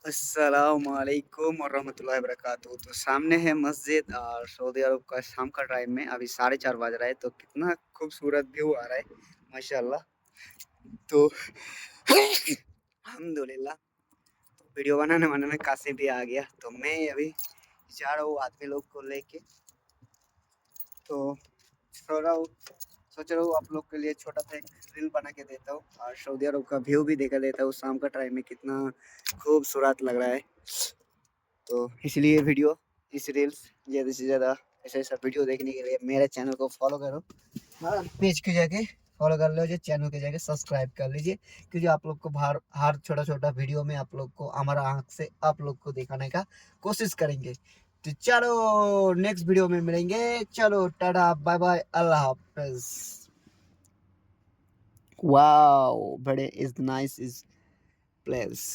अस्सलामुअलैकुम वरहमतुल्लाहि वबरकातुहू। तो सामने है मस्जिद और सऊदी अरब का शाम का टाइम में अभी 4:30 बज रहा है, तो कितना खूबसूरत व्यू आ रहा है माशाल्लाह। तो अल्हम्दुलिल्लाह। तो वीडियो बनाने वाने में कासिम भी आ गया, तो मैं अभी जा रहा हूँ आदमी लोग को लेके। तो सो रहा हूँ, सोच रहा हूँ आप लोग के लिए छोटा सा एक रील बना के देता हूँ और सऊदी अरब का व्यू भी दिखा देता हूँ शाम का टाइम में कितना खूबसूरत लग रहा है। तो इसलिए वीडियो इस रील्स ज़्यादा से ज़्यादा ऐसा ऐसा वीडियो देखने के लिए मेरे चैनल को फॉलो करो। हाँ, पेज के जाके फॉलो कर लीजिए, चैनल के जाके सब्सक्राइब कर लीजिए, क्योंकि आप लोग को हर छोटा छोटा वीडियो में आप लोग को हमारा आँख से आप लोग को दिखाने का कोशिश करेंगे। तो चलो नेक्स्ट वीडियो में मिलेंगे। चलो टाटा बाय बाय, अल्लाह हाफिज। वाओ, बड़े इज नाइस इज प्लेस।